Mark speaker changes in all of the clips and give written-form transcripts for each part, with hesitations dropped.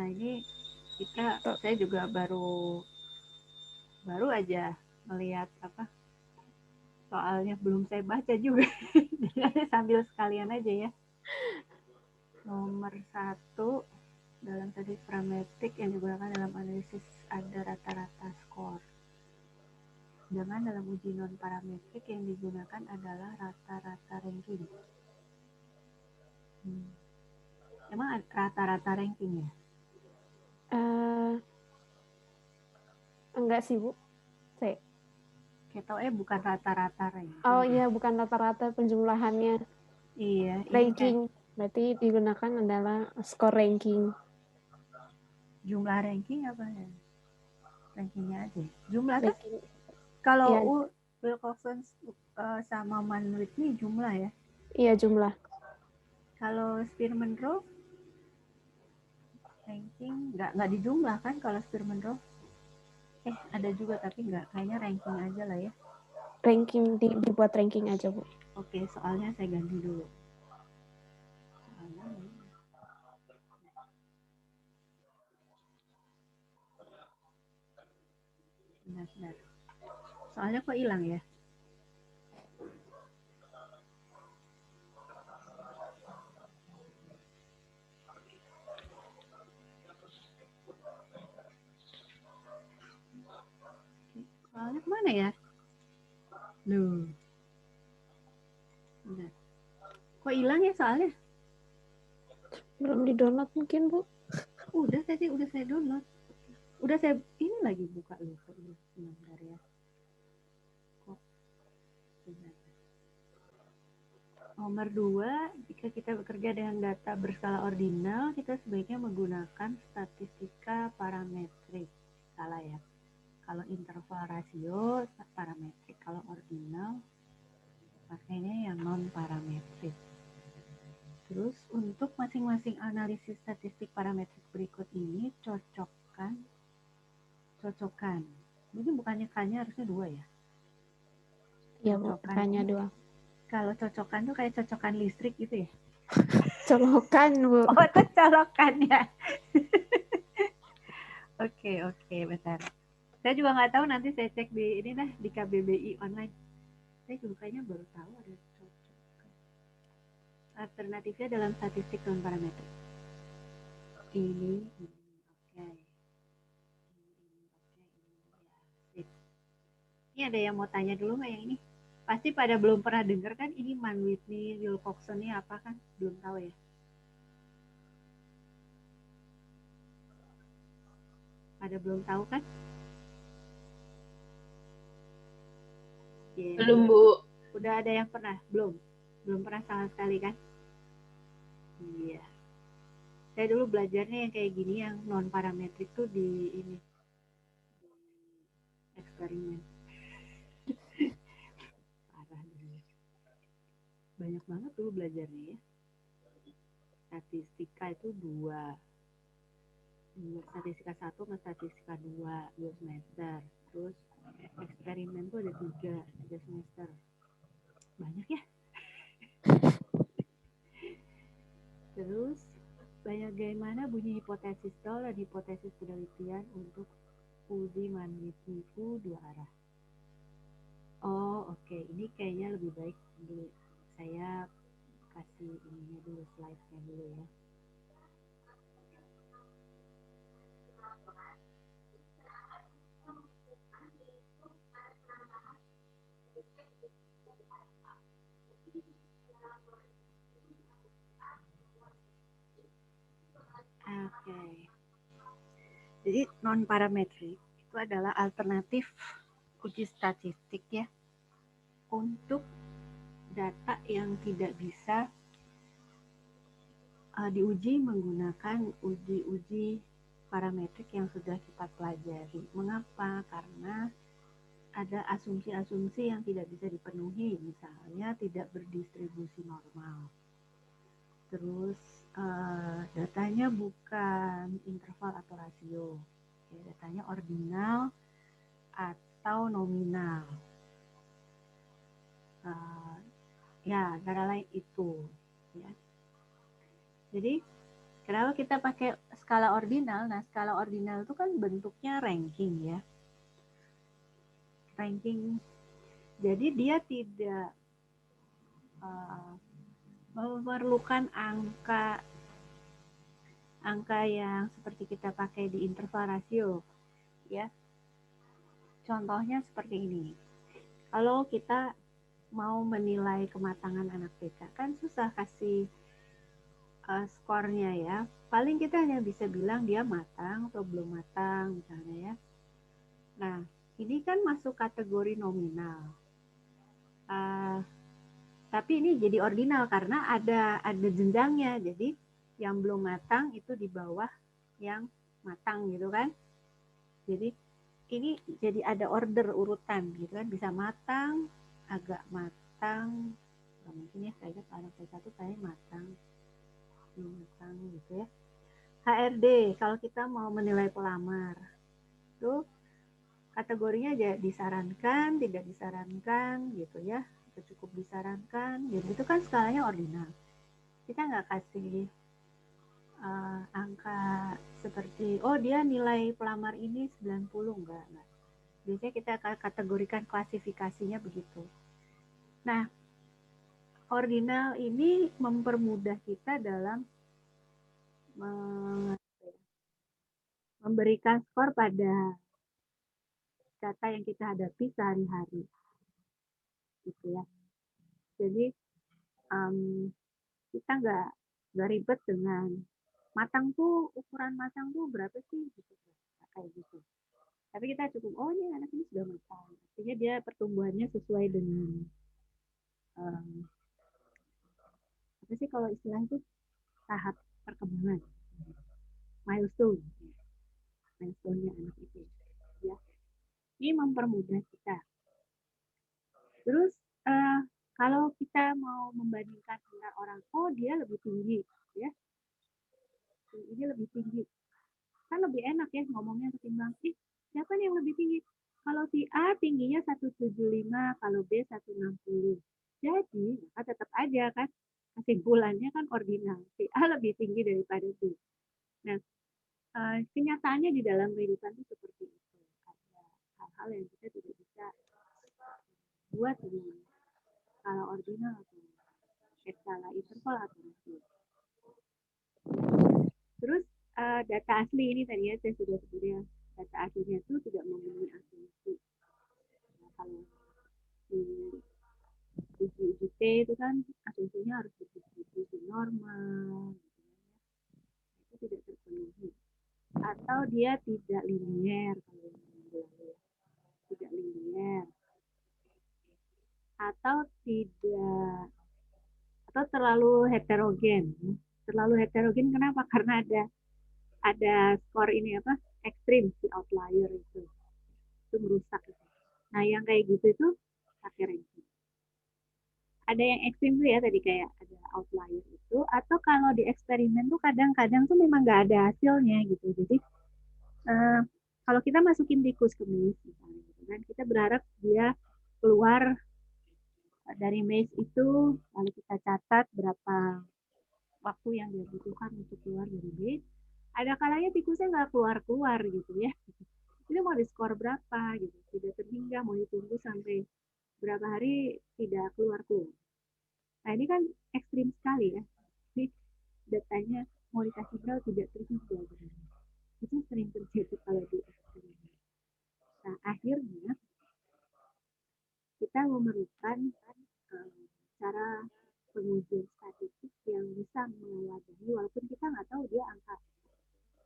Speaker 1: ini saya juga baru aja melihat soalnya belum saya baca juga. Jadi sambil sekalian aja ya. Nomor 1 dalam statistik parametrik yang digunakan dalam analisis ada rata-rata skor. Sedangkan dalam uji non-parametrik yang digunakan adalah rata-rata ranking. Emang rata-rata ranking ya?
Speaker 2: Enggak sih, Bu.
Speaker 1: Kita bukan rata-rata ranking.
Speaker 2: Oh iya, bukan rata-rata penjumlahannya.
Speaker 1: Iya.
Speaker 2: Ranking. Berarti digunakan adalah skor ranking.
Speaker 1: Jumlah ranking apa ya? Rankingnya aja. Jumlah
Speaker 2: ranking.
Speaker 1: Kan? Kalau
Speaker 2: ya.
Speaker 1: Wilcoxon sama Mann-Whitney jumlah ya?
Speaker 2: Iya, jumlah.
Speaker 1: Kalau Spearman Rove ranking nggak dijumlah kan kalau Spearman Rove? Ada juga tapi nggak, kayaknya ranking aja lah ya.
Speaker 2: Ranking, dibuat ranking aja, Bu.
Speaker 1: Oke, soalnya saya ganti dulu. Benar. Soalnya kok hilang ya? Soalnya kemana ya? Loh. Benar. Kok hilang ya soalnya?
Speaker 2: Belum di-download mungkin, Bu.
Speaker 1: Udah saya download. Udah saya ini lagi buka loh. Sebentar ya. Kok benar. Nomor 2, jika kita bekerja dengan data berskala ordinal, kita sebaiknya menggunakan statistika parametrik. Salah ya. Kalau interval rasio parametrik, kalau ordinal pakainya yang non parametrik. Terus untuk masing-masing analisis statistik parametrik berikut ini cocokkan. Ini bukannya K-nya harusnya 2 ya?
Speaker 2: Iya, Bu. K-nya 2.
Speaker 1: Kalau cocokan tuh kayak cocokan listrik gitu ya?
Speaker 2: Colokan, Bu.
Speaker 1: Oh, itu colokan ya. Oke, bentar. Saya juga nggak tahu, nanti saya cek di ini dah, di KBBI online. Saya juga kayaknya baru tahu ada cocokan. Alternatifnya dalam statistik non parametrik. Ini oke. Ini ada yang mau tanya dulu nggak yang ini? Pasti pada belum pernah dengar kan ini Mann-Whitney, Wilcoxon ini apa kan? Belum tahu ya? Pada belum tahu kan? Yeah.
Speaker 3: Belum, Bu.
Speaker 1: Udah ada yang pernah? Belum pernah sama sekali kan? Iya. Saya dulu belajarnya yang kayak gini, yang non parametrik tuh di ini, eksperimen. Parah dulu. Banyak banget dulu belajarnya ya. Statistika itu 2. Statistika 1 sama statistika 2 semester. Terus eksperimen tuh ada 3 semester. Banyak ya. Terus bagaimana bunyi hipotesis Doll dan hipotesis penelitian untuk uji Mann-Whitney dua arah. Oh, oke. Ini kayaknya lebih baik dulu saya kasih ininya dulu, slide-nya dulu ya. Oke. Jadi non parametrik itu adalah alternatif uji statistik ya untuk data yang tidak bisa diuji menggunakan uji parametrik yang sudah kita pelajari. Mengapa? Karena ada asumsi-asumsi yang tidak bisa dipenuhi, misalnya tidak berdistribusi normal. Terus datanya bukan interval atau rasio, ya, datanya ordinal atau nominal. Ya, antara lain itu. Ya. Jadi Kenapa kita pakai skala ordinal? Nah, skala ordinal itu kan bentuknya ranking ya. Ranking. Jadi dia tidak memerlukan angka yang seperti kita pakai di interval rasio ya. Contohnya seperti ini. Kalau kita mau menilai kematangan anak TK kan susah kasih skornya ya. Paling kita hanya bisa bilang dia matang atau belum matang misalnya ya. Nah, ini kan masuk kategori nominal. Tapi ini jadi ordinal karena ada jenjangnya. Jadi yang belum matang itu di bawah yang matang gitu kan. Jadi ini jadi ada order urutan gitu kan, bisa matang, agak matang, mungkin ya saya anak TK itu kayak matang gitu ya. HRD kalau kita mau menilai pelamar tuh kategorinya aja disarankan, tidak disarankan gitu ya, cukup disarankan gitu. Itu kan skalanya ordinal. Kita nggak kasih angka seperti oh dia nilai pelamar ini 90 enggak. Biasanya kita akan kategorikan klasifikasinya begitu. Nah, ordinal ini mempermudah kita dalam memberikan skor pada data yang kita hadapi sehari-hari. Gitu ya. Jadi kita nggak ribet dengan matang tuh, ukuran matang tuh berapa sih gitu, kayak gitu. Tapi kita cukup oh ini anak ini sudah matang, artinya dia pertumbuhannya sesuai dengan apa sih kalau istilah itu tahap perkembangan, milestone-nya anak itu ya. Ini mempermudah kita. Terus kalau kita mau membandingkan dengan orang, oh dia lebih tinggi ya, ini lebih tinggi, kan lebih enak ya ngomongnya ketimbang siapa nih yang lebih tinggi. Kalau si A tingginya 175, kalau B 160. Jadi tetap aja kan kesimpulannya kan ordinal. Si A lebih tinggi daripada B. Nah, kenyataannya di dalam kehidupan itu seperti itu. Ada hal-hal yang kita tidak bisa buat dengan skala ordinal atau skala interval atau rasio. Terus data asli ini tadi ya saya sudah sebutnya, data aslinya itu tidak memenuhi asumsi. Nah, kalau di uji T itu kan asumsinya harus distribusi normal, itu tidak terpenuhi. Atau dia tidak linier, tidak linier. Atau tidak, atau terlalu heterogen. Terlalu heterogen kenapa? Karena ada skor ini apa? Ekstrim si outlier itu merusak. Nah yang kayak gitu itu pakai ranking. Ada yang ekstrim tuh ya tadi kayak ada outlier itu, atau kalau di eksperimen tuh kadang-kadang tuh memang nggak ada hasilnya gitu. Jadi kalau kita masukin tikus ke maze misalnya, gitu kan, kita berharap dia keluar dari maze itu, lalu kita catat berapa waktu yang dia butuhkan untuk keluar dari maze. Ada kalanya tikusnya nggak keluar-keluar gitu ya. Itu mau diskor berapa gitu, tidak terhingga, mau ditunggu sampai berapa hari tidak keluar-keluar. Nah ini kan ekstrim sekali ya. Jadi datanya mau dikasih nol tidak terhingga. Itu sering terjadi kalau di eksperimen. Nah akhirnya kita memerlukan cara pengujian statistik yang bisa mewadahi walaupun kita nggak tahu dia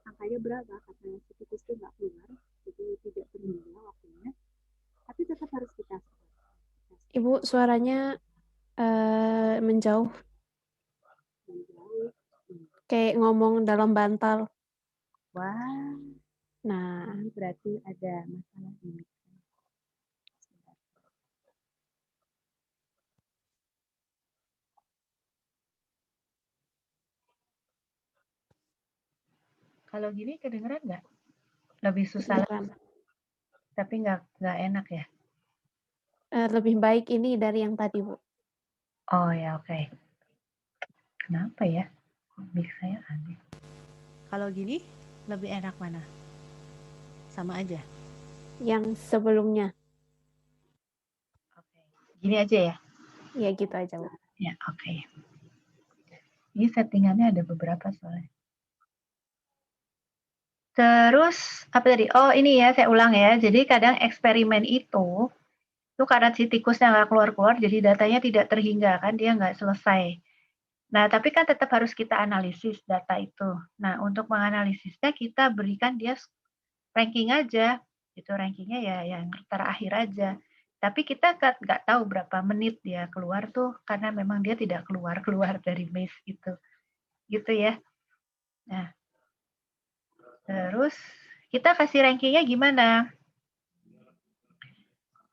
Speaker 1: angkanya berapa karena statistik itu nggak keluar, jadi tidak terhingga waktunya, tapi tetap harus kita.
Speaker 2: Ibu suaranya menjauh. Kayak ngomong dalam bantal.
Speaker 1: Wah,
Speaker 2: Nah,
Speaker 1: ini berarti ada masalah ini. Kalau gini kedengeran nggak? Lebih susah, tapi nggak enak ya?
Speaker 2: Lebih baik ini dari yang tadi, Bu.
Speaker 1: Oh ya, oke. Kenapa ya? Mix saya aneh. Kalau gini, lebih enak mana? Sama aja?
Speaker 2: Yang sebelumnya.
Speaker 1: Oke. Gini aja ya?
Speaker 2: Ya gitu aja, Bu.
Speaker 1: Ya, oke. Ini settingannya ada beberapa soalnya. Terus, apa tadi? Oh, ini ya, saya ulang ya. Jadi kadang eksperimen itu karena si tikusnya nggak keluar-keluar, jadi datanya tidak terhingga, kan dia nggak selesai. Nah, tapi kan tetap harus kita analisis data itu. Nah, untuk menganalisisnya kita berikan dia ranking aja, gitu. Rankingnya ya yang terakhir aja. Tapi kita nggak tahu berapa menit dia keluar tuh, karena memang dia tidak keluar dari maze itu. Gitu ya. Nah, terus kita kasih rankingnya gimana?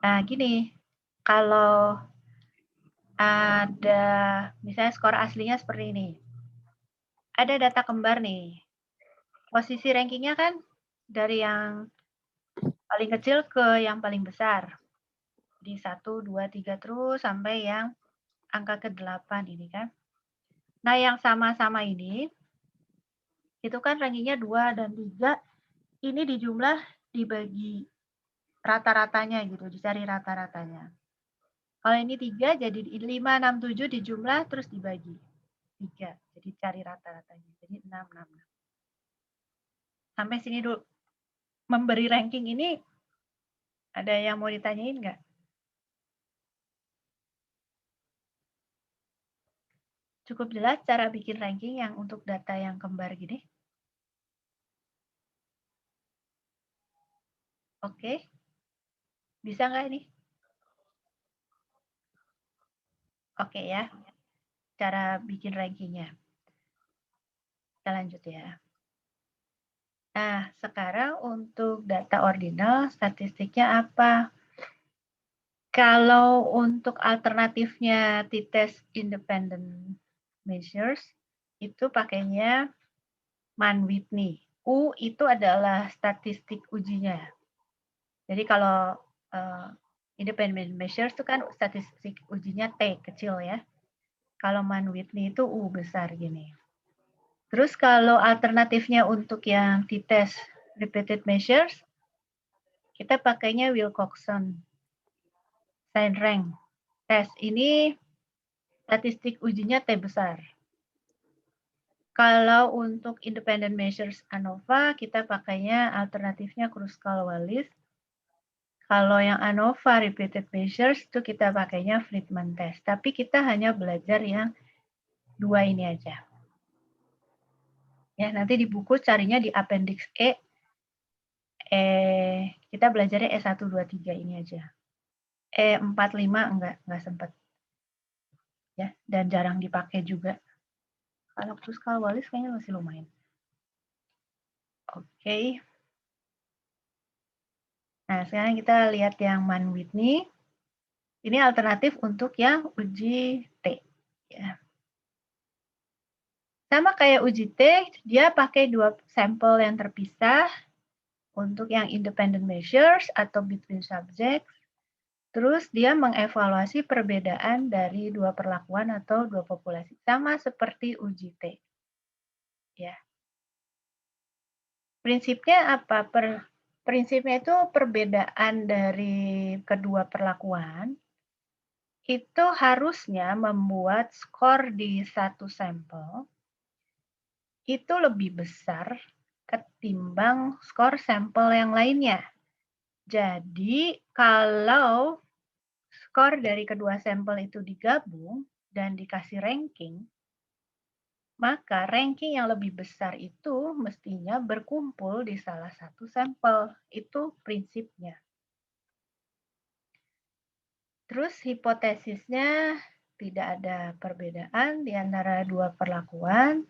Speaker 1: Nah, gini, kalau ada misalnya skor aslinya seperti ini. Ada data kembar nih. Posisi rankingnya kan dari yang paling kecil ke yang paling besar. Di 1, 2, 3 terus sampai yang angka ke-8 ini kan. Nah, yang sama-sama ini, itu kan rankingnya 2 dan 3, ini dijumlah dibagi rata-ratanya gitu, dicari rata-ratanya. Kalau ini 3, jadi 5, 6, 7 dijumlah terus dibagi. 3, jadi cari rata-ratanya. Jadi 6, 6, 6. Sampai sini dulu. Memberi ranking ini, ada yang mau ditanyain nggak? Cukup jelas cara bikin ranking yang untuk data yang kembar gini? Oke. Bisa nggak ini? Oke ya. Cara bikin rankingnya. Kita lanjut ya. Nah, sekarang untuk data ordinal, statistiknya apa? Kalau untuk alternatifnya t-test independent measures, itu pakainya Mann-Whitney. U itu adalah statistik ujinya. Jadi kalau independent measures itu kan statistik ujinya T kecil ya. Kalau Mann-Whitney itu U besar gini. Terus kalau alternatifnya untuk yang t-test repeated measures, kita pakainya Wilcoxon sign rank test. Ini statistik ujinya T besar. Kalau untuk independent measures ANOVA, kita pakainya alternatifnya Kruskal-Wallis. Kalau yang ANOVA repeated measures itu kita pakainya Friedman test. Tapi kita hanya belajar yang dua ini aja. Ya, nanti di buku carinya di appendix E. Kita belajarnya E1, 2, 3 ini aja. E4, 5 enggak sempat. Ya, dan jarang dipakai juga. Kalau Kruskal-Wallis kayaknya masih lumayan. Oke. Nah, sekarang kita lihat yang Mann-Whitney. Ini alternatif untuk yang uji T. Ya. Sama kayak uji T, dia pakai 2 sampel yang terpisah untuk yang independent measures atau between subjects. Terus dia mengevaluasi perbedaan dari 2 perlakuan atau 2 populasi. Sama seperti uji T. Ya. Prinsipnya apa? Prinsipnya itu perbedaan dari kedua perlakuan itu harusnya membuat skor di satu sampel itu lebih besar ketimbang skor sampel yang lainnya. Jadi kalau skor dari kedua sampel itu digabung dan dikasih ranking, maka ranking yang lebih besar itu mestinya berkumpul di salah satu sampel. Itu prinsipnya. Terus hipotesisnya tidak ada perbedaan di antara dua perlakuan.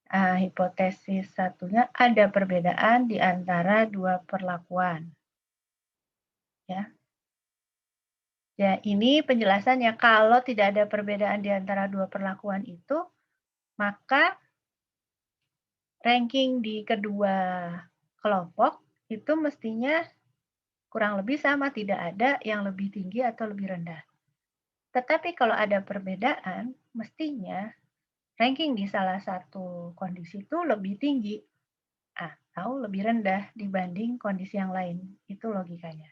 Speaker 1: Hipotesis satunya ada perbedaan di antara dua perlakuan. Ya. Ya, ini penjelasannya kalau tidak ada perbedaan di antara dua perlakuan itu, maka ranking di kedua kelompok itu mestinya kurang lebih sama, tidak ada yang lebih tinggi atau lebih rendah. Tetapi kalau ada perbedaan, mestinya
Speaker 3: ranking di salah satu kondisi itu lebih tinggi atau lebih rendah dibanding kondisi yang lain. Itu logikanya.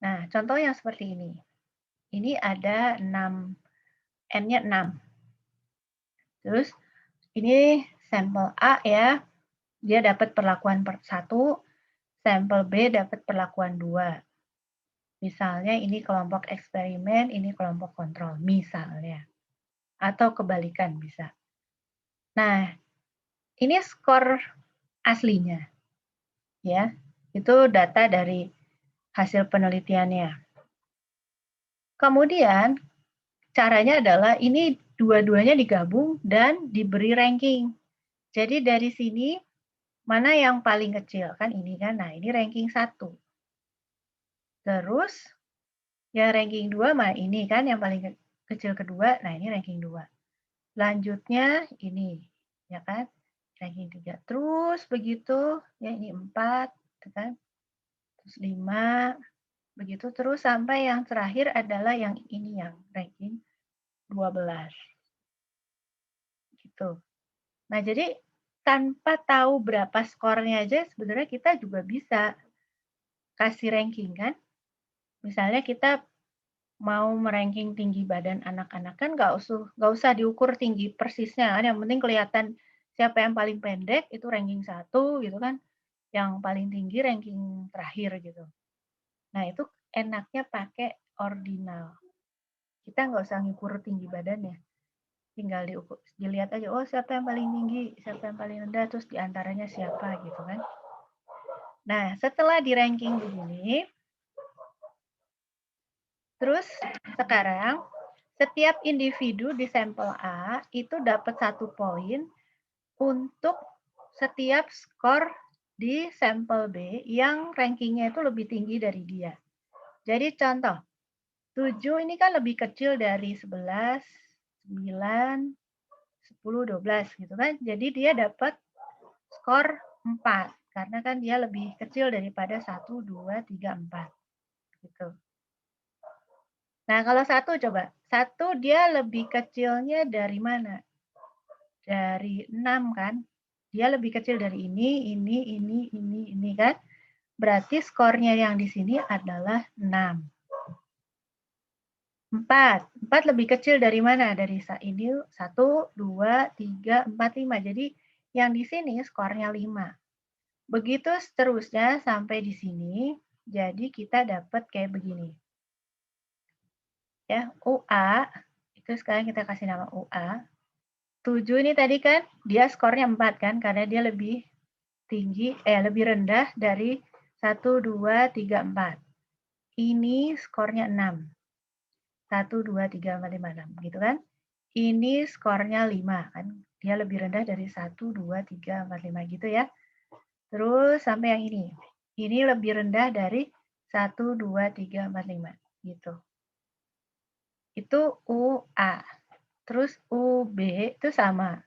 Speaker 3: Nah, contoh yang seperti ini. Ini ada 6, N-nya 6. Terus ini sampel A ya, dia dapat perlakuan 1, sampel B dapat perlakuan 2. Misalnya ini kelompok eksperimen, ini kelompok kontrol, misalnya. Atau kebalikan bisa. Nah, ini skor aslinya. Ya, itu data dari hasil penelitiannya. Kemudian, caranya adalah ini dua-duanya digabung dan diberi ranking. Jadi dari sini, mana yang paling kecil? Kan ini kan, nah ini ranking 1. Terus, yang ranking 2 mah ini kan yang paling kecil kedua, nah ini ranking 2. Lanjutnya ini, ya kan? Ranking 3. Terus begitu, ya ini 4, kan? Terus 5, begitu terus sampai yang terakhir adalah yang ini yang ranking 12. Gitu. Nah, jadi tanpa tahu berapa skornya aja sebenarnya kita juga bisa kasih ranking kan. Misalnya kita mau meranking tinggi badan anak-anak kan nggak usah diukur tinggi persisnya kan, yang penting kelihatan siapa yang paling pendek itu ranking 1 gitu kan, yang paling tinggi ranking terakhir gitu. Nah, itu enaknya pakai ordinal. Kita nggak usah ngukur tinggi badannya, tinggal dilihat aja, oh siapa yang paling tinggi, siapa yang paling rendah, terus diantaranya siapa gitu kan. Nah, setelah di ranking begini, terus sekarang setiap individu di sampel A itu dapat 1 poin untuk setiap skor di sampel B yang rankingnya itu lebih tinggi dari dia. Jadi contoh, 7 ini kan lebih kecil dari 11, 9, 10, 12 gitu kan. Jadi dia dapat skor 4 karena kan dia lebih kecil daripada 1, 2, 3, 4 gitu. Nah, kalau 1 coba. 1 dia lebih kecilnya dari mana? Dari 6 kan? Dia lebih kecil dari ini kan? Berarti skornya yang di sini adalah 6. 4. 4 lebih kecil dari mana? Dari ini 1, 2, 3, 4, 5. Jadi yang di sini skornya 5. Begitu seterusnya sampai di sini. Jadi kita dapat kayak begini. Ya, UA, itu sekarang kita kasih nama UA. 7 ini tadi kan dia skornya 4 kan karena dia lebih tinggi lebih rendah dari 1 2 3 4. Ini skornya 6. 1 2 3 4 5 6 gitu kan. Ini skornya 5 kan. Dia lebih rendah dari 1 2 3 4 5 gitu ya. Terus sampai yang ini. Ini lebih rendah dari 1 2 3 4 5 gitu. Itu UA. Terus UB itu sama.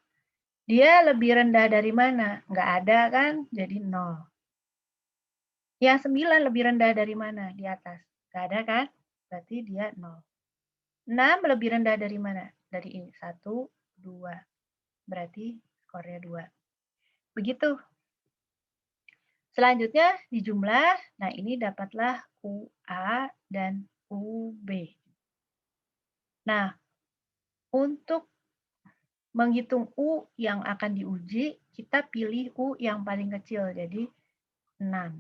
Speaker 3: Dia lebih rendah dari mana? Nggak ada kan? Jadi 0. Yang 9 lebih rendah dari mana? Di atas. Nggak ada kan? Berarti dia 0. 6 lebih rendah dari mana? Dari ini. 1, 2. Berarti skornya 2. Begitu. Selanjutnya dijumlah. Nah, ini dapatlah UA dan UB. Nah, untuk menghitung U yang akan diuji, kita pilih U yang paling kecil, jadi 6.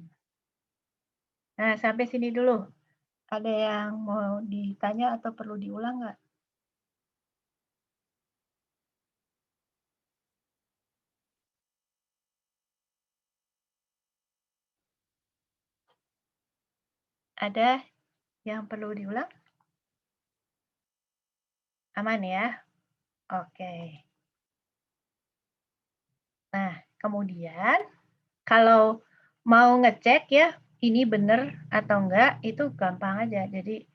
Speaker 3: Nah, sampai sini dulu. Ada yang mau ditanya atau perlu diulang nggak? Ada yang perlu diulang? Aman ya? Oke. Nah, kemudian kalau mau ngecek ya, ini benar atau enggak, itu gampang aja. Jadi,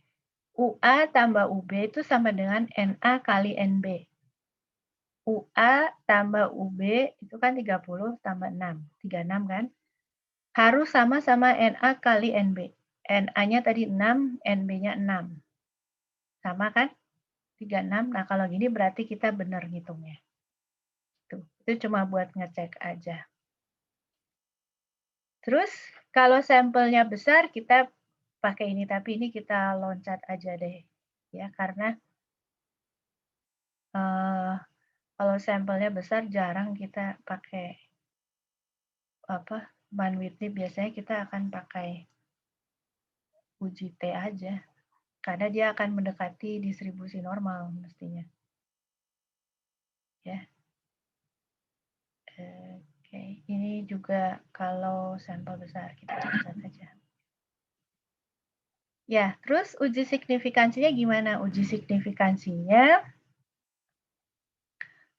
Speaker 3: UA tambah UB itu sama dengan NA kali NB. UA tambah UB itu kan 30 tambah 6. 36 kan? Harus sama-sama NA kali NB. NA-nya tadi 6, NB-nya 6. Sama kan? 36. Nah, kalau gini berarti kita benar ngitungnya. Itu cuma buat ngecek aja. Terus kalau sampelnya besar kita pakai ini, tapi ini kita loncat aja deh ya, karena kalau sampelnya besar jarang kita pakai bandwidth, biasanya kita akan pakai uji T aja, karena dia akan mendekati distribusi normal mestinya. Ya. Oke, ini juga kalau sampel besar kita loncat aja. Ya, terus uji signifikansinya gimana? Uji signifikansinya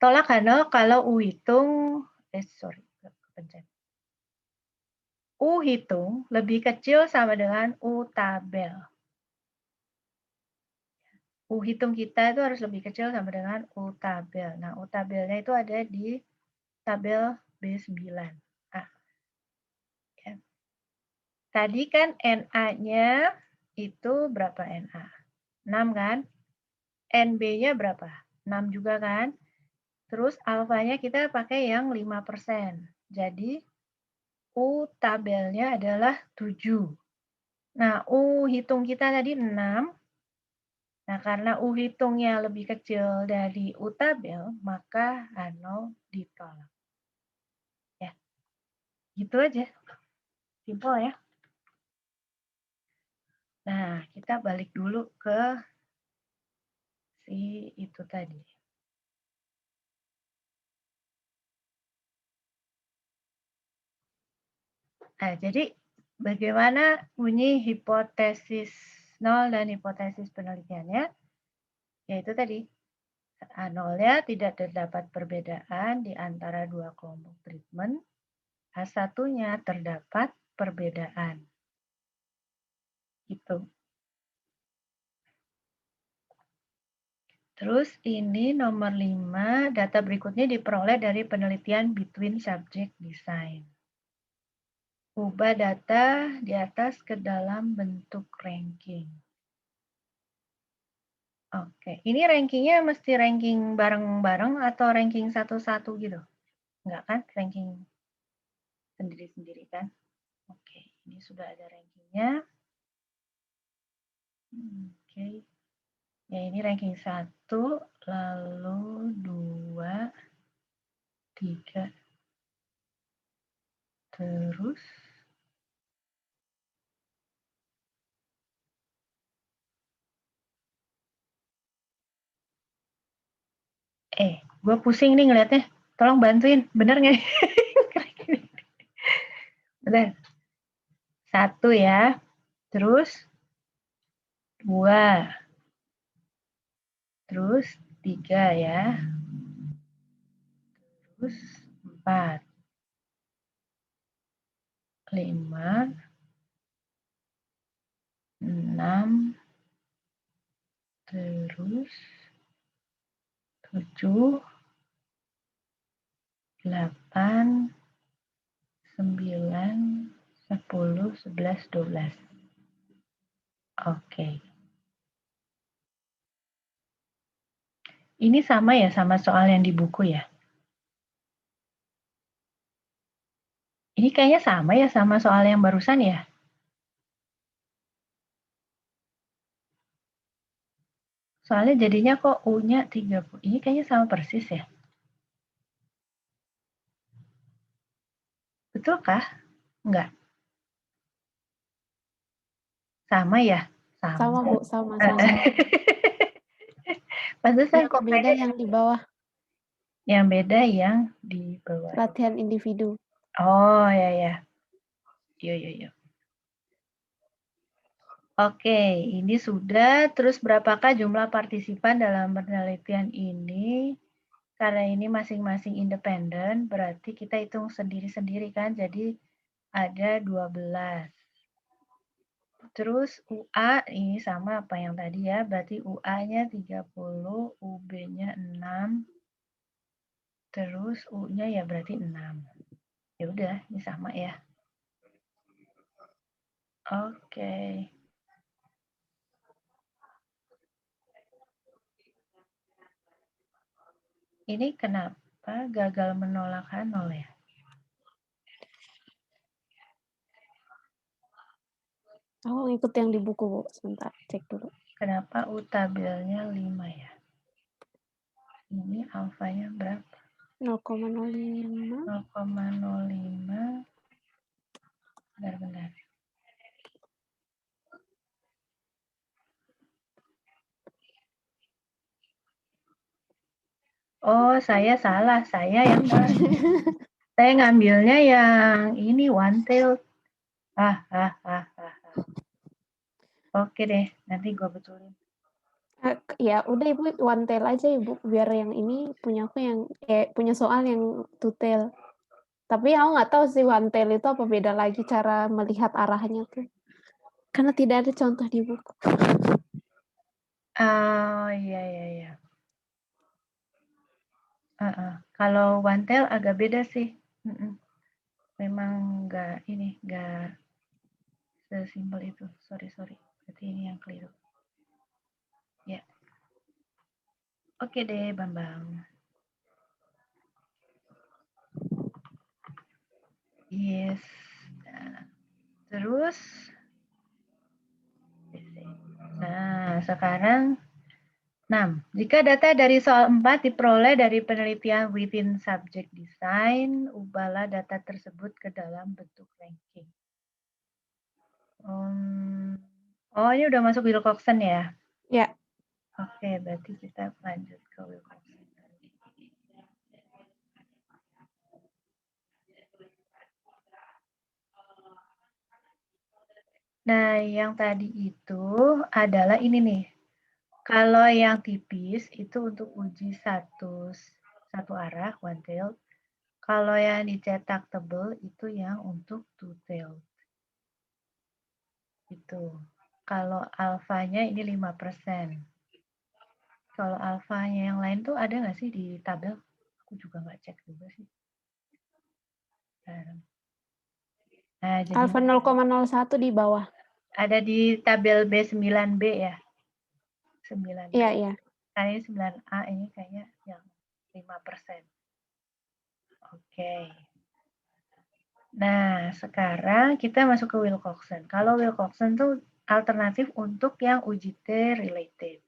Speaker 3: tolak Hano kalau U hitung, kepencet. U hitung lebih kecil sama dengan U tabel. U hitung kita itu harus lebih kecil sama dengan U tabel. Nah, U tabelnya itu ada di tabel B9. Ya. Tadi kan NA-nya itu berapa NA? 6 kan? NB-nya berapa? 6 juga kan? Terus alfanya kita pakai yang 5%. Jadi U tabelnya adalah 7. Nah, U hitung kita tadi 6. Nah, karena U hitungnya lebih kecil dari U tabel, maka H0 ditolak. Ya, gitu aja. Simpel ya. Nah, kita balik dulu ke si itu tadi. Nah, jadi bagaimana bunyi hipotesis nol dan hipotesis penelitiannya? Yaitu tadi, H0-nya tidak terdapat perbedaan di antara dua kelompok treatment. H1-nya terdapat perbedaan. Gitu. Terus ini nomor 5, data berikutnya diperoleh dari penelitian between subject design. Ubah data di atas ke dalam bentuk ranking. Oke, ini rankingnya mesti ranking bareng-bareng atau ranking satu-satu gitu? Enggak kan, ranking sendiri-sendiri kan? Oke, ini sudah ada rankingnya. Oke. Ya, ini ranking 1, lalu 2, 3, terus gue pusing nih ngeliatnya. Tolong bantuin, bener nggak? Bener. 1 ya, terus 2, terus 3 ya, terus 4, 5, 6, terus 7, 8, 9, 10, 11, 12. Oke. Ini sama ya sama soal yang di buku ya? Ini kayaknya sama ya sama soal yang barusan ya? Soalnya jadinya kok U-nya 30. Ini kayaknya sama persis ya? Betulkah? Enggak. Sama ya?
Speaker 2: Sama, Bu. Sama.
Speaker 3: Pantesan
Speaker 2: Yang
Speaker 3: kok
Speaker 2: beda yang di bawah.
Speaker 3: Yang beda yang di bawah.
Speaker 2: Latihan individu.
Speaker 3: Oh, ya. Yuk. Oke, ini sudah. Terus berapakah jumlah partisipan dalam penelitian ini? Karena ini masing-masing independen, berarti kita hitung sendiri-sendiri kan. Jadi ada 12. Terus UA ini sama apa yang tadi ya, berarti UA-nya 30, UB-nya 6, terus U-nya ya berarti 6. Ya udah, ini sama ya. Oke. Ini kenapa gagal menolak H0 ya?
Speaker 2: Aku ikut yang di buku, Bu. Sebentar, cek dulu.
Speaker 3: Kenapa U tabelnya 5 ya? Ini alfanya berapa?
Speaker 2: 0,05.
Speaker 3: 0,05. Benar-benar. Oh, saya salah. Saya ngambilnya yang ini one tail. Oke deh, nanti gue betulin.
Speaker 2: Ya udah Ibu one tail aja Ibu, biar yang ini punya aku yang punya soal yang two tail. Tapi aku nggak tahu sih one tail itu apa beda lagi cara melihat arahnya tuh. Karena tidak ada contoh di buku.
Speaker 3: Oh iya. Kalau one tail agak beda sih. Memang nggak sesimpel itu. Sorry. Berarti ini yang keliru. Ya. Oke deh, Bambang. Yes. Nah, terus. Nah, sekarang 6. Jika data dari soal 4 diperoleh dari penelitian within subject design, ubahlah data tersebut ke dalam bentuk ranking. Oh, ini udah masuk Wilcoxon ya?
Speaker 2: Ya.
Speaker 3: Oke, berarti kita lanjut ke Wilcoxon. Nah, yang tadi itu adalah ini nih. Kalau yang tipis itu untuk uji satu arah, one tail. Kalau yang dicetak tebel itu yang untuk two tail. Itu. Kalau alfanya ini 5%. Kalau alfanya yang lain tuh ada nggak sih di tabel? Aku juga nggak cek juga sih. Nah,
Speaker 2: Alpha 0,01 di bawah.
Speaker 3: Ada di tabel B9B ya? 9B.
Speaker 2: Iya.
Speaker 3: Nah, ini 9A ini kayaknya yang 5%. Oke. Nah, sekarang kita masuk ke Wilcoxon. Kalau Wilcoxon tuh alternatif untuk yang uji T related.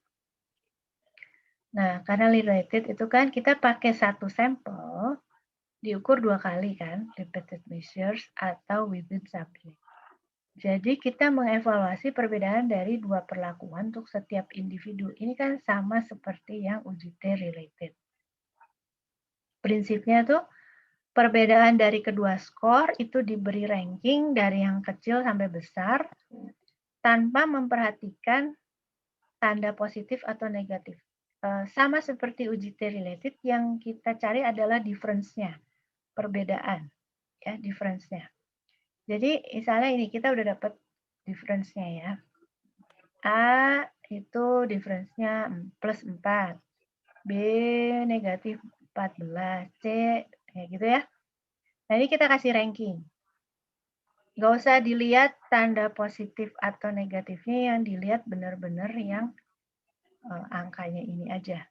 Speaker 3: Nah, karena related itu kan kita pakai satu sampel, diukur 2 kali kan, repeated measures atau within subject. Jadi kita mengevaluasi perbedaan dari 2 perlakuan untuk setiap individu. Ini kan sama seperti yang uji T related. Prinsipnya tuh perbedaan dari kedua skor itu diberi ranking dari yang kecil sampai besar tanpa memperhatikan tanda positif atau negatif. Sama seperti uji T related, yang kita cari adalah difference-nya, perbedaan, ya, difference-nya. Jadi misalnya ini kita udah dapat difference-nya ya. A itu difference-nya plus 4, B negatif 14, C kayak gitu ya. Nah ini kita kasih ranking. Nggak usah dilihat tanda positif atau negatifnya, yang dilihat benar-benar yang angkanya ini aja.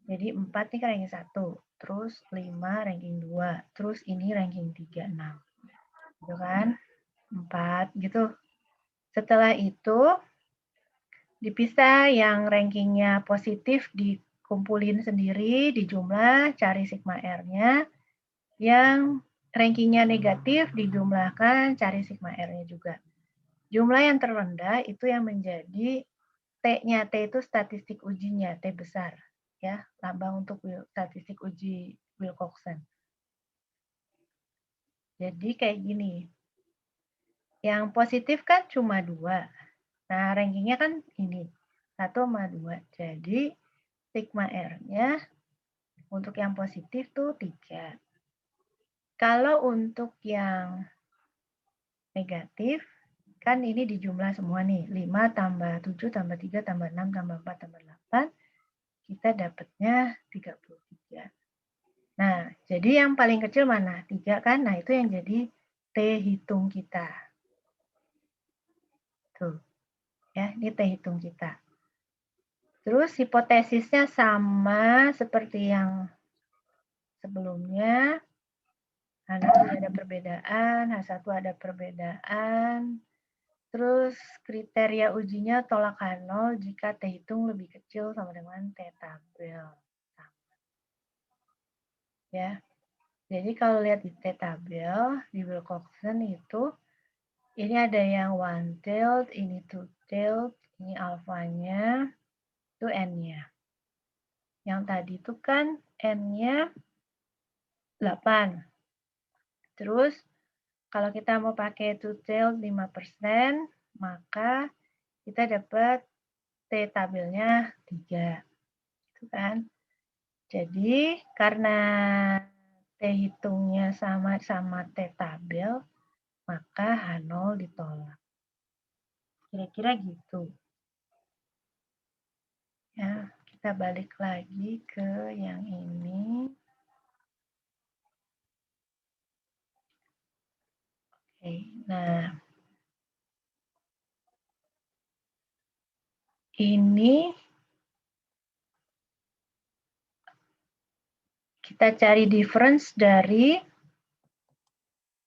Speaker 3: Jadi 4 nih kan ranking 1, terus 5 ranking 2, terus ini ranking 3, 6. Gitu kan? 4 gitu. Setelah itu dipisah, yang rankingnya positif dikumpulin sendiri, dijumlah, cari sigma R-nya. Yang rankingnya negatif dijumlahkan, cari sigma R-nya juga. Jumlah yang terendah itu yang menjadi T-nya. T itu statistik ujinya, T besar. Ya, lambang untuk statistik uji Wilcoxon. Jadi kayak gini. Yang positif kan cuma 2. Nah, rankingnya kan ini. 1 sama 2. Jadi, sigma R-nya untuk yang positif tuh 3. Kalau untuk yang negatif, kan ini dijumlah semua nih. 5 tambah 7 tambah 3 tambah 6 tambah 4 tambah 8. Kita dapatnya 33. Nah, jadi yang paling kecil mana? 3 kan? Nah, itu yang jadi T hitung kita. Tuh. Ya, ini T hitung kita. Terus hipotesisnya sama seperti yang sebelumnya. H0 ada perbedaan, H1 ada perbedaan. Terus kriteria ujinya tolak H0 jika T hitung lebih kecil sama dengan T tabel. Ya. Jadi kalau lihat di T tabel, di Wilcoxon itu, ini ada yang one-tailed, ini two-tailed, ini alfanya, itu N-nya. Yang tadi itu kan N-nya 8. Terus kalau kita mau pakai two-tailed 5%, maka kita dapat T tabelnya 3. Itu kan. Jadi karena T hitungnya sama T tabel, maka H0 ditolak. Kira-kira gitu. Ya, kita balik lagi ke yang ini. Oke, nah ini kita cari difference dari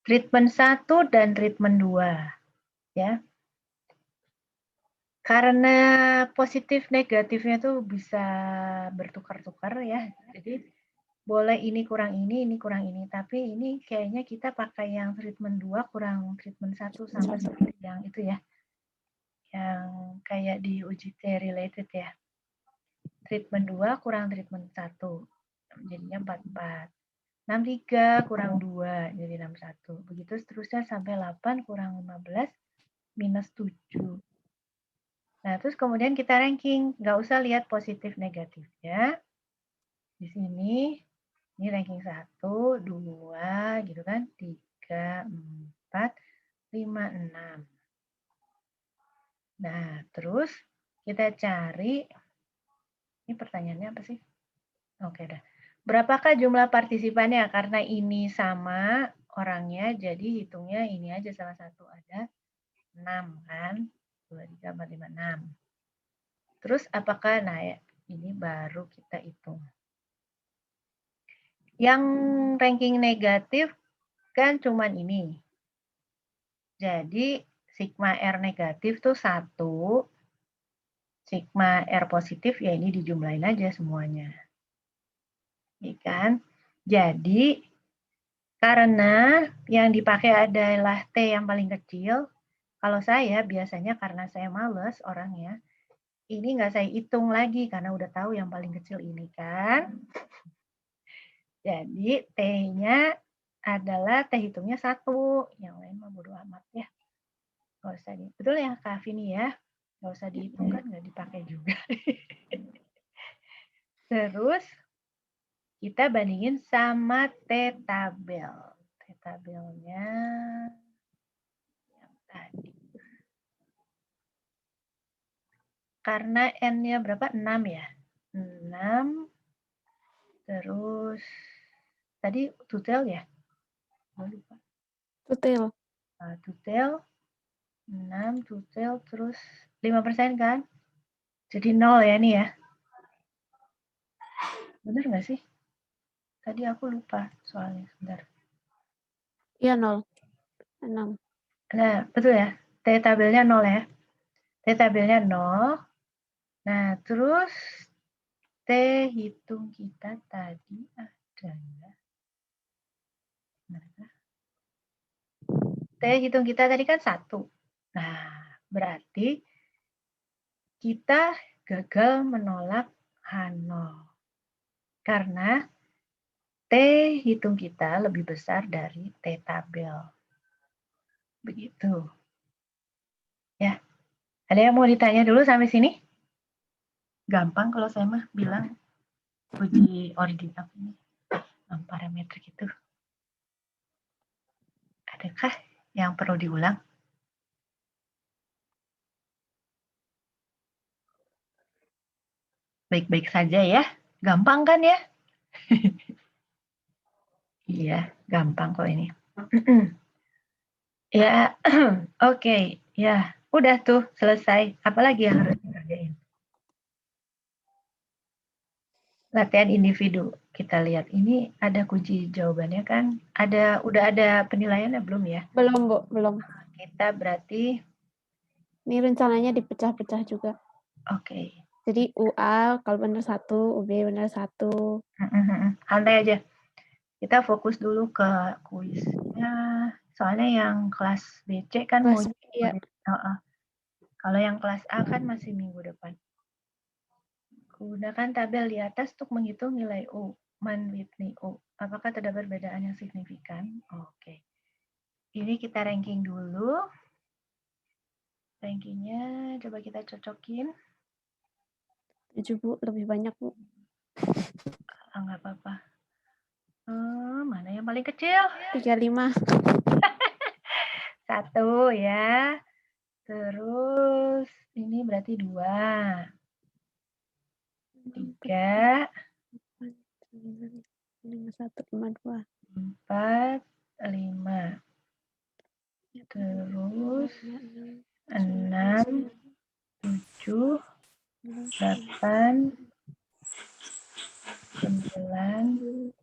Speaker 3: treatment 1 dan treatment 2. Ya. Karena positif negatifnya tuh bisa bertukar-tukar ya. Jadi boleh ini kurang ini kurang ini. Tapi ini kayaknya kita pakai yang treatment 2 kurang treatment 1 sama seperti yang itu ya. Yang kayak di uji T related ya. Treatment 2 kurang treatment 1. Jadinya 44. 63 kurang 2 jadi 61. Begitu seterusnya sampai 8 kurang 15 minus 7. Nah, terus kemudian kita ranking. Nggak usah lihat positif negatifnya. Di sini, ini ranking 1, 2, gitu kan. 3, 4, 5, 6. Nah, terus kita cari. Ini pertanyaannya apa sih? Oke, dah. Berapakah jumlah partisipannya? Karena ini sama orangnya, jadi hitungnya ini aja salah satu. Ada 6 kan? 2, 3, 4, 5, 6. Terus apakah, nah ya, ini baru kita hitung. Yang ranking negatif kan cuman ini. Jadi sigma R negatif tuh 1, sigma R positif ya ini dijumlahin aja semuanya. Ya kan? Jadi karena yang dipakai adalah T yang paling kecil, kalau saya biasanya karena saya males orangnya, ini nggak saya hitung lagi karena udah tahu yang paling kecil ini kan. Jadi T-nya adalah T hitungnya 1. Yang lain mah bodo amat ya. Nggak usah di, betul ya Kak Vini ya? Nggak usah dihitung kan, nggak dipakai juga. Terus kita bandingin sama T tabel. T tabelnya yang tadi. Karena N-nya berapa? 6 ya? 6. Terus tadi tutel ya? Oh, lupa.
Speaker 2: Tutel.
Speaker 3: Tutel 6, tutel terus 5% kan? Jadi 0 ya ini ya? Bener nggak sih? Tadi aku lupa soalnya, sebentar.
Speaker 2: Iya, 0. 6.
Speaker 3: Nah, betul ya? T tabelnya 0 ya? T tabelnya 0. Nah, terus T hitung kita tadi adalah, T hitung kita tadi kan 1. Nah, berarti kita gagal menolak H0. Karena T hitung kita lebih besar dari T tabel. Begitu. Ya. Ada yang mau ditanya dulu sampai sini? Gampang kalau saya mah bilang uji ordinal ini parametrik itu. Adakah yang perlu diulang? Baik-baik saja ya. Gampang kan ya? Iya, gampang kok ini. Ya, oke. Ya, udah tuh selesai. Apalagi yang harus dikerjain? latihan individu. Kita lihat ini ada kunci jawabannya kan? Udah ada penilaiannya belum ya?
Speaker 2: Belum, Bu, belum.
Speaker 3: Kita berarti
Speaker 2: Ini rencananya dipecah-pecah juga.
Speaker 3: oke.
Speaker 2: Jadi UA kalau benar 1, UB benar 1.
Speaker 3: Santai aja. Kita fokus dulu ke kuisnya. Soalnya yang kelas BC kan mau
Speaker 2: Iya.
Speaker 3: kalau yang kelas A kan masih minggu depan. Gunakan tabel di atas untuk menghitung nilai U. Manwitni U. Apakah terdapat perbedaan yang signifikan? Oke. Ini kita ranking dulu. Rankingnya coba kita cocokin.
Speaker 2: 7, Bu, lebih banyak, Bu.
Speaker 3: Nggak apa-apa. Mana yang paling kecil?
Speaker 2: 35.
Speaker 3: 1 ya. Terus ini berarti 2. 3.
Speaker 2: 5152.
Speaker 3: 4, 5. Terus 6, 7, 8, 9,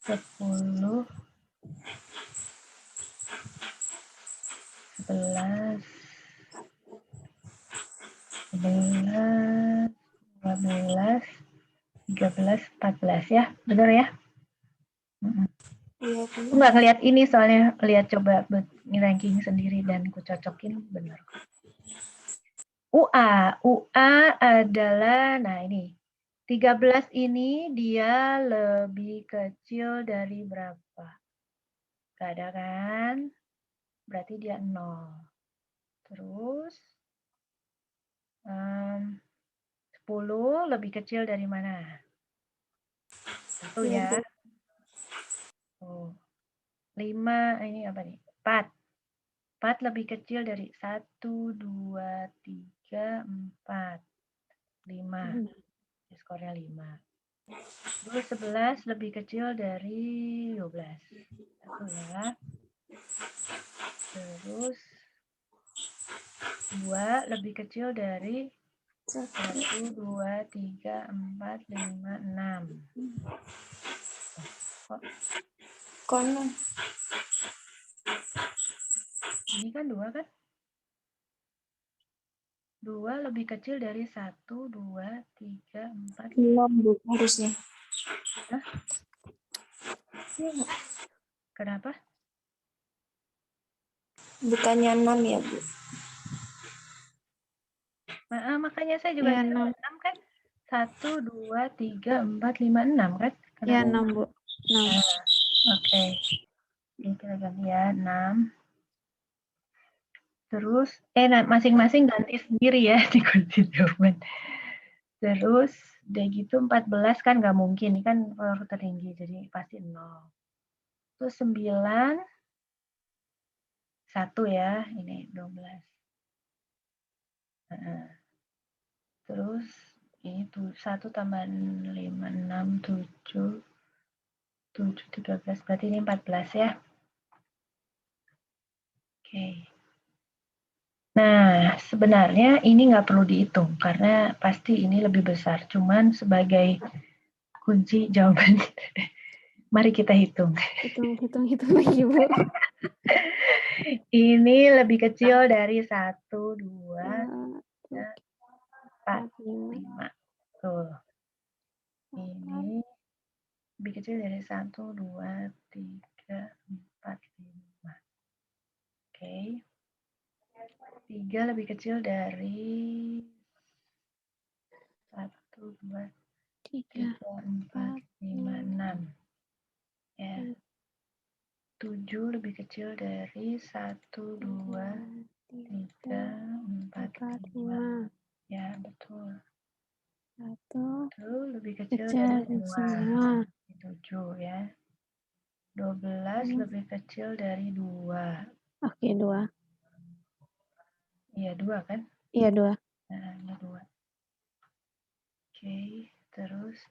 Speaker 3: 10, 11, 12, 13, 14 ya, benar ya? Aku nggak ngeliat ini soalnya lihat coba ranking sendiri dan ku cocokin benar. UA adalah, nah ini 13 ini dia lebih kecil dari berapa? Gak ada kan? Berarti dia 0. Terus 10 lebih kecil dari mana? 1 ya. 5 ini apa nih? 4. 4 lebih kecil dari 1, 2, 3, 4. 5. Skornya 5. Terus 11 lebih kecil dari 12. 1 ya. Terus 2 lebih kecil dari 1, 2, 3, 4, 5, 6.
Speaker 4: Konon.
Speaker 3: Ini kan 2 kan? 2 lebih kecil dari 1, 2, 3, 4, 5.
Speaker 4: 6, Bu, harusnya.
Speaker 3: Hah? Kenapa?
Speaker 4: Bukannya 6 ya, Bu?
Speaker 3: Makanya saya juga 6 kan? 1, 2, 3, 4, 5, 6 kan?
Speaker 2: Ya, 6, Bu. 6.
Speaker 3: Oke. Ini kita ganti ya, 6. Terus, masing-masing ganti sendiri ya di kunci jawaban. Terus, udah gitu 14 kan nggak mungkin, ini kan skor tertinggi, jadi pasti 0. Terus 9, 1 ya, ini 12. Terus, ini 1 tambah 5, 6, 7, 13, berarti ini 14 ya. Oke. Nah, sebenarnya ini nggak perlu dihitung, karena pasti ini lebih besar. Cuman sebagai kunci jawaban, mari kita hitung.
Speaker 2: Hitung lagi, Bu.
Speaker 3: Ini lebih kecil dari 1, 2, 3, 4, 5. Tuh. Ini lebih kecil dari 1, 2, 3, 4, 5. Oke. 3 lebih kecil dari 1, 2, 3, 4, 5, 6. Ya. 7 lebih kecil dari 1, 2, 3, 4, 5. Ya, betul. 1 lebih kecil dari 2. 7 ya. 12 lebih kecil dari 2.
Speaker 2: Oke, 2.
Speaker 3: Iya, 2 kan?
Speaker 2: Iya, 2.
Speaker 3: Nah, ini 2. Oke, terus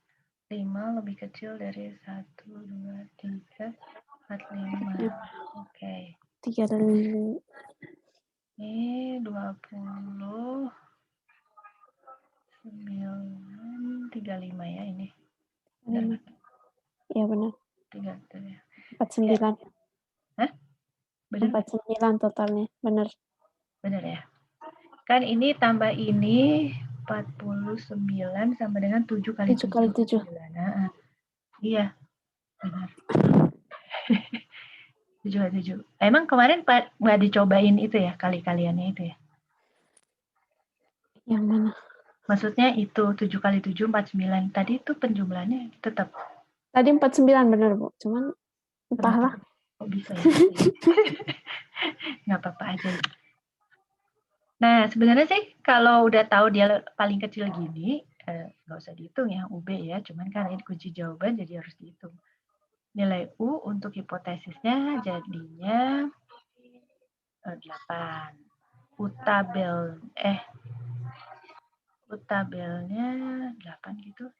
Speaker 3: 5 lebih kecil dari 1, 2, 3, 4, 5. Oke.
Speaker 2: 3 dari
Speaker 3: Ini 20, 935 ya ini.
Speaker 2: Benar. Iya benar.
Speaker 3: 3 ya.
Speaker 2: 49.
Speaker 3: Hah? Benar nggak?
Speaker 2: 49 totalnya. Benar.
Speaker 3: Benar ya. Kan ini tambah ini 49 sama dengan 7 kali
Speaker 2: 7 kali 7.
Speaker 3: 9. Nah, iya. Benar. 7 kali 7. Emang kemarin nggak dicobain itu ya, kali-kaliannya itu ya?
Speaker 2: Yang mana?
Speaker 3: Maksudnya itu 7 kali 7, 49. Tadi itu penjumlahannya tetap.
Speaker 2: Tadi 49 benar, Bu. Cuman entahlah.
Speaker 3: Kok bisa ya? Nggak apa-apa aja. Nah, sebenarnya sih kalau udah tahu dia paling kecil gini, nggak usah dihitung ya UB ya. Cuman kan ini kunci jawaban jadi harus dihitung. Nilai U untuk hipotesisnya jadinya 8. Utabelnya 8 gitu.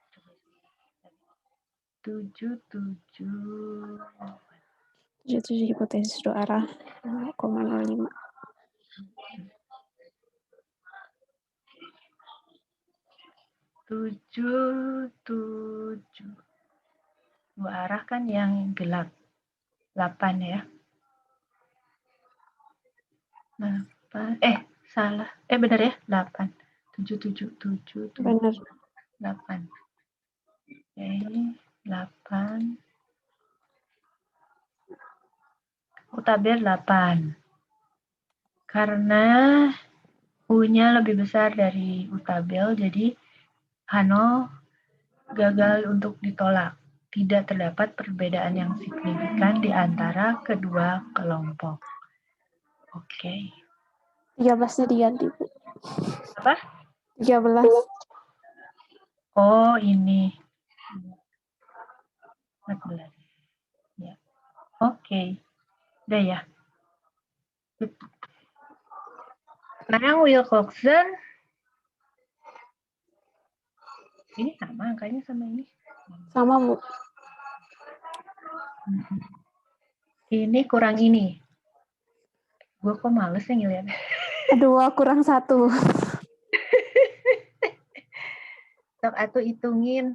Speaker 3: 7.
Speaker 2: 7 hipotesis 2 arah 0,05.
Speaker 3: 7. 2 arah kan yang gelap. 8 ya. 8. Salah. Benar ya? 8. 7.
Speaker 2: Benar.
Speaker 3: 8. Oke, 8. Utabel 8. Karena U-nya lebih besar dari utabel, jadi H0 gagal untuk ditolak. Tidak terdapat perbedaan yang signifikan di antara kedua kelompok. Oke.
Speaker 2: 13-nya diganti, Bu.
Speaker 3: Apa?
Speaker 2: 13.
Speaker 3: Oh, ini. 14. Ya. Oke. Udah ya. Sekarang Wilcoxon. Ini sama angkanya sama ini.
Speaker 2: Sama, Bu.
Speaker 3: Ini kurang ini. Gue kok males ya ngeliat.
Speaker 2: 2 kurang 1.
Speaker 3: Sok atuh hitungin.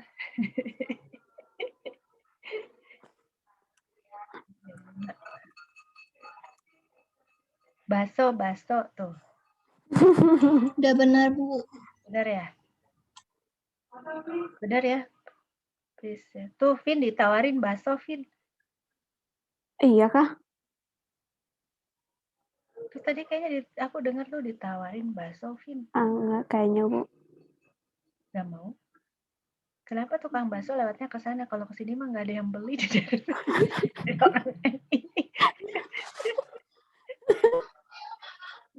Speaker 3: Baso tuh.
Speaker 4: Udah benar, Bu.
Speaker 3: Benar ya? Benar ya? Please ya. Tuh, Vin ditawarin baso, Vin.
Speaker 2: Iya kah?
Speaker 3: Terus tadi kayaknya aku dengar tuh ditawarin baso, Vin.
Speaker 2: Enggak, kayaknya, Bu.
Speaker 3: Gak mau? Kenapa tukang baso lewatnya ke sana? Kalau ke sini mah nggak ada yang beli.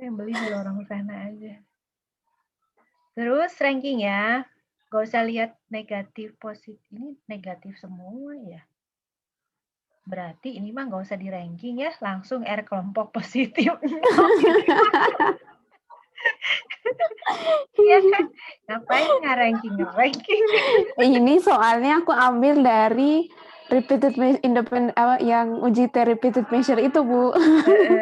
Speaker 3: Yang beli di lorong sana aja. Terus ranking ya. Gak usah lihat negatif, positif. Ini negatif semua ya. Berarti ini mah nggak usah di ranking ya, langsung R kelompok positif. Iya kan? Ngapain nge-ranking?
Speaker 2: Ini soalnya aku ambil dari repeated independent yang uji repeated measure itu, Bu.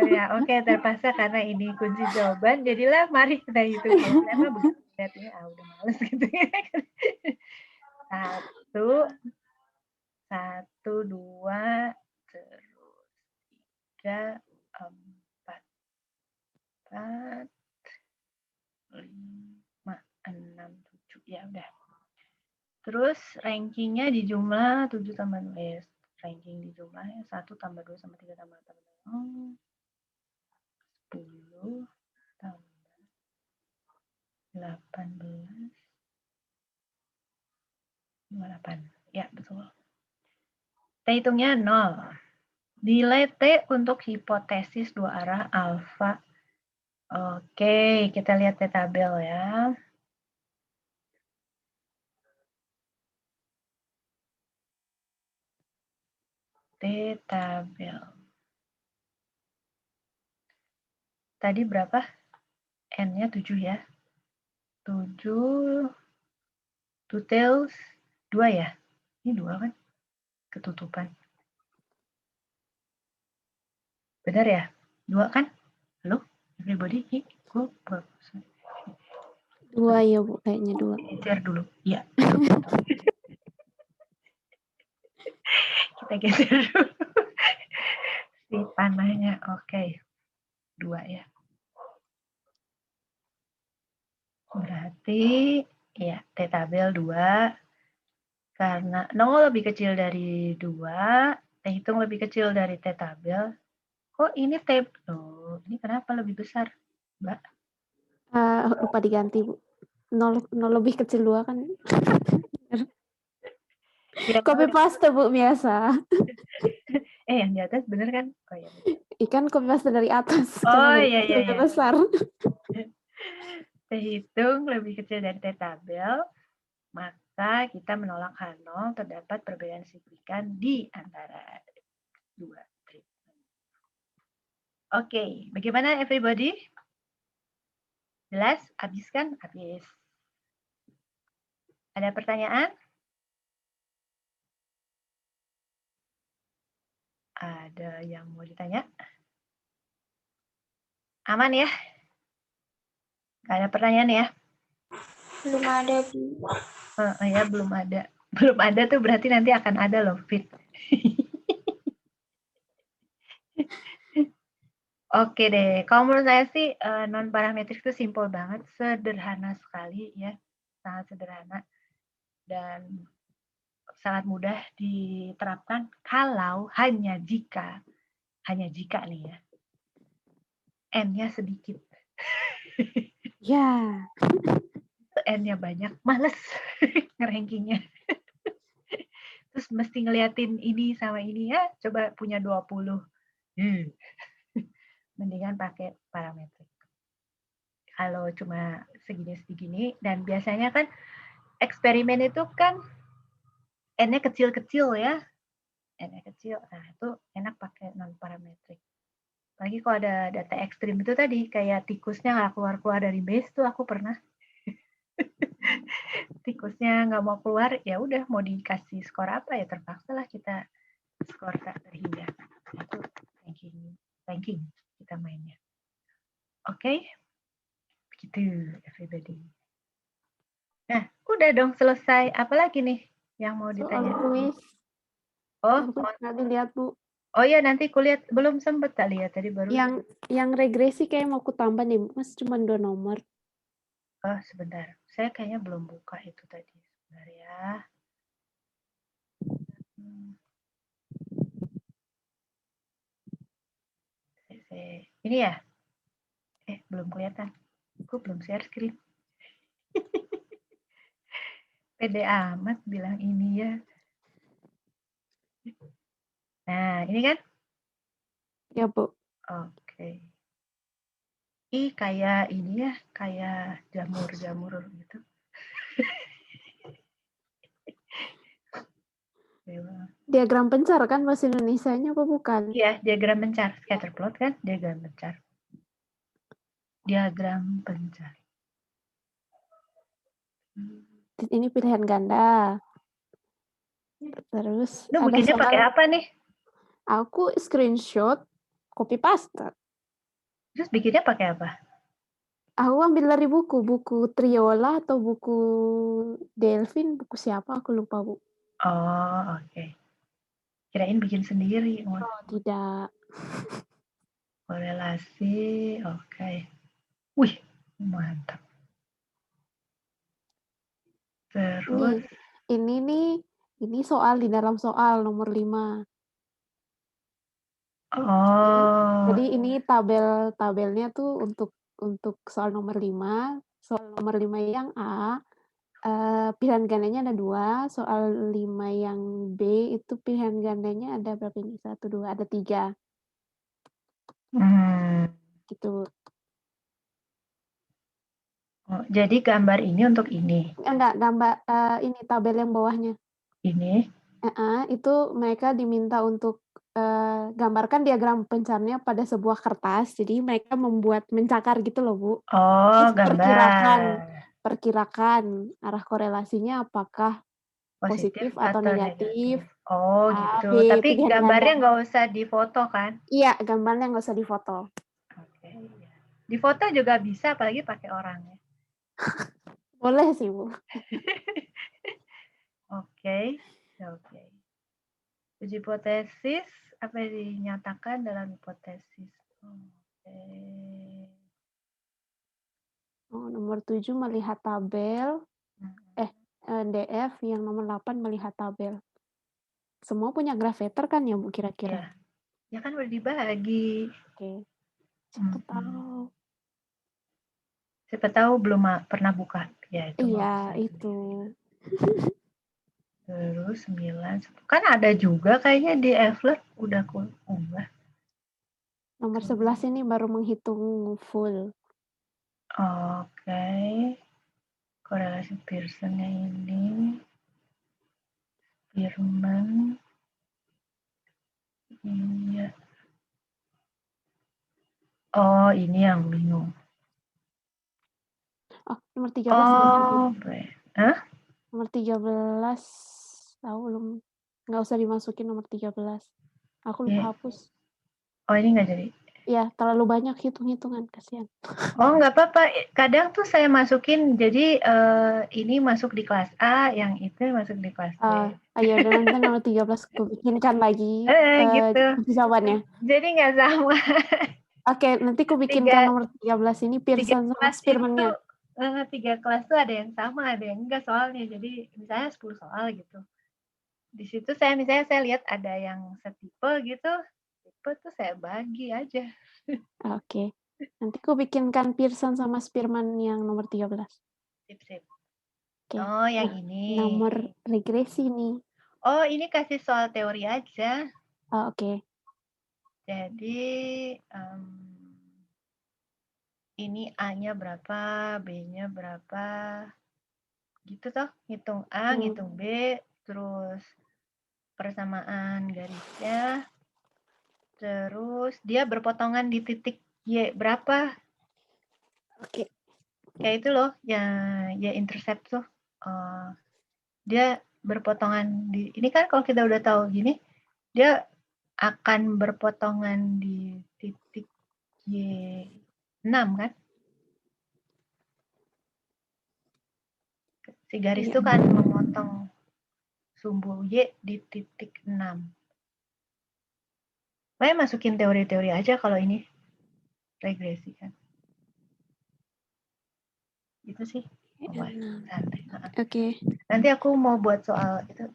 Speaker 3: Ya, oke, terpaksa karena ini kunci jawaban, jadilah mari kita hitung. Karena begitu lihatnya, udah males gitu ya. 1, 2, terus 3, 4, 5, 6, 7. Ya udah. Terus rankingnya di jumlah 7 tambah 2. Ranking di jumlahnya 1 tambah 2 sama 3 tambah 0. 10 tambah 18. 28. Ya, betul. T hitungnya 0. Nilai T untuk hipotesis 2 arah alfa. Oke, kita lihat T tabel ya. T tabel. Tadi berapa? N-nya 7 ya. 7. Details 2 ya. Ini 2 kan? Ketutupan. Benar ya? 2 kan? Halo? Everybody?
Speaker 2: 2 ya Bu, kayaknya 2.
Speaker 3: Geser dulu. Iya. Kita geser dulu. Si panahnya. Oke. 2 ya. Berarti ya T-tabel 2 karena 0 lebih kecil dari 2, hitung lebih kecil dari T-tabel. Kok ini oh, ini kenapa lebih besar, Mbak?
Speaker 2: Lupa diganti Bu. 0 lebih kecil 2 kan.
Speaker 3: Ya,
Speaker 2: Copy paste Bu biasa.
Speaker 3: yang di atas bener kan? Oh ya.
Speaker 2: Ikan copy paste dari atas.
Speaker 3: Oh
Speaker 2: dari
Speaker 3: iya.
Speaker 2: kecil ke besar.
Speaker 3: Terhitung lebih kecil dari T-tabel, maka kita menolak H0 terdapat perbedaan signifikan di antara 2 treatment. Oke, bagaimana everybody? Jelas? Habis kan? Habis. Ada pertanyaan? Ada yang mau ditanya? Aman ya? Gak ada pertanyaan ya?
Speaker 4: Belum ada, Bu.
Speaker 3: Ya, belum ada. Belum ada tuh berarti nanti akan ada loh, Fit. Oke deh, kalau menurut saya sih non-parametrik itu simple banget, sederhana sekali ya, sangat sederhana. Dan sangat mudah diterapkan kalau hanya jika nih ya, N-nya sedikit.
Speaker 2: Ya.
Speaker 3: N-nya banyak, males ngerankingnya. Terus mesti ngeliatin ini sama ini ya, coba punya 20. Mendingan pakai parametrik. Kalau cuma segini-segini, dan biasanya kan eksperimen itu kan N-nya kecil-kecil ya. N-nya kecil, nah itu enak pakai non-parametrik. Lagi kalau ada data ekstrim itu tadi, kayak tikusnya nggak keluar-keluar dari base tuh aku pernah. Tikusnya nggak mau keluar, ya udah mau dikasih skor apa ya terpaksa lah kita skor tak terhingga. Itu ranking kita mainnya. Oke, begitu everybody. Nah, udah dong selesai. Apalagi nih yang mau ditanya?
Speaker 2: Soal kuis. Nggak dilihat Bu.
Speaker 3: Oh ya, nanti kulihat belum sempet tak lihat tadi baru.
Speaker 2: Yang regresi kayak mau aku tambah nih, Mas, cuma 2 nomor.
Speaker 3: Oh, sebentar. Saya kayaknya belum buka itu tadi. Sebentar ya. Ini ya? Belum kelihatan. Aku belum share screen. Pede amat bilang ini ya. Nah, ini kan?
Speaker 2: Ya, Bu.
Speaker 3: Oke. Ih, kayak ini ya, kayak jamur-jamur gitu.
Speaker 2: Diagram pencar kan bahasa Indonesianya apa bukan?
Speaker 3: Iya, diagram pencar. Scatter plot kan, diagram pencar. Diagram pencar.
Speaker 2: Ini pilihan ganda. Terus
Speaker 3: Lu
Speaker 2: ada
Speaker 3: bikinnya
Speaker 2: soal.
Speaker 3: pakai apa nih?
Speaker 2: Aku screenshot, copy paste.
Speaker 3: Terus bikinnya pakai apa?
Speaker 2: Aku ambil dari buku Triola atau buku Delvin, buku siapa aku lupa Bu.
Speaker 3: Oh, oke. Kirain bikin sendiri.
Speaker 2: Oh, tidak.
Speaker 3: Korelasi, oke. Wih, mantap. Terus
Speaker 2: ini soal di dalam soal nomor 5.
Speaker 3: Oh.
Speaker 2: Jadi ini tabelnya tuh untuk soal nomor 5. Soal nomor 5 yang A, pilihan gandanya ada 2. Soal 5 yang B itu pilihan gandanya ada berapa ini? 1, 2, ada 3. Gitu.
Speaker 3: Oh, jadi gambar ini untuk ini?
Speaker 2: Enggak, gambar ini tabel yang bawahnya.
Speaker 3: Ini?
Speaker 2: Itu mereka diminta untuk gambarkan diagram pencarnya pada sebuah kertas. Jadi mereka mencakar gitu loh, Bu.
Speaker 3: Oh,
Speaker 2: Terus
Speaker 3: gambar.
Speaker 2: perkirakan arah korelasinya apakah positif atau negatif.
Speaker 3: Oh, gitu.
Speaker 2: B,
Speaker 3: tapi gambarnya nggak usah difoto kan?
Speaker 2: Iya, gambarnya nggak usah difoto.
Speaker 3: Oke. Difoto juga bisa, apalagi pakai orangnya.
Speaker 2: Boleh sih, Bu.
Speaker 3: Oke. Uji hipotesis apa yang dinyatakan dalam hipotesis? Oke.
Speaker 2: Nomor 7 melihat tabel. DF yang nomor 8 melihat tabel. Semua punya graveter kan ya, Bu, kira-kira?
Speaker 3: Ya kan udah dibagi.
Speaker 2: Oke. Siapa
Speaker 3: tahu belum pernah buka. Ya, itu
Speaker 2: iya, itu.
Speaker 3: Terus 9. Kan ada juga kayaknya di Evlet udah unggah.
Speaker 2: Nomor 11 ini baru menghitung full.
Speaker 3: Oke. Korelasi Pearson-nya ini. Spearman. Iya. Oh, ini yang bingung.
Speaker 2: Nomor 13.
Speaker 3: Hah?
Speaker 2: Nomor 13. Tahu belum? Nggak usah dimasukin nomor 13. Aku lupa hapus.
Speaker 3: Oh, ini nggak jadi?
Speaker 2: Iya, terlalu banyak hitung-hitungan. Kasihan.
Speaker 3: Oh, nggak apa-apa. Kadang tuh saya masukin, jadi ini masuk di kelas A, yang itu masuk di kelas B.
Speaker 2: Ayo, nanti nomor 13 aku bikinkan lagi
Speaker 3: Gitu.
Speaker 2: jawabannya.
Speaker 3: Jadi nggak sama.
Speaker 2: Oke, nanti aku bikinkan nomor 13 ini Pearson sama Spearman-nya.
Speaker 3: 3 kelas tuh ada yang sama, ada yang enggak soalnya. Jadi misalnya 10 soal gitu. Di situ saya lihat ada yang setipe gitu. Tipe tuh saya bagi aja.
Speaker 2: Oke. Nanti aku bikinkan Pearson sama Spearman yang nomor 13.
Speaker 3: Sip.
Speaker 2: Oke.
Speaker 3: Oh, yang ini.
Speaker 2: Nomor regresi nih.
Speaker 3: Oh, ini kasih soal teori aja.
Speaker 2: Oke.
Speaker 3: Jadi ini A-nya berapa, B-nya berapa, gitu toh. Ngitung A, ngitung B, terus persamaan garisnya, terus dia berpotongan di titik Y berapa.
Speaker 2: Oke.
Speaker 3: Kayak itu loh, ya intercept tuh. Dia berpotongan di, ini kan kalau kita udah tahu gini, dia akan berpotongan di titik Y6 kan? Si garis itu kan memotong sumbu Y di titik 6. Saya masukin teori-teori aja kalau ini regresi kan. Itu sih. Santai.
Speaker 2: Oke.
Speaker 3: Nanti aku mau buat soal itu,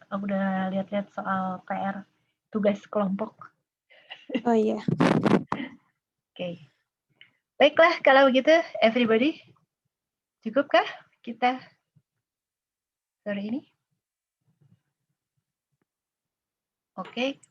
Speaker 3: aku udah lihat-lihat soal PR tugas kelompok.
Speaker 2: Oh iya.
Speaker 3: Oke. Baiklah kalau begitu everybody. Cukupkah kita sore ini? Oke.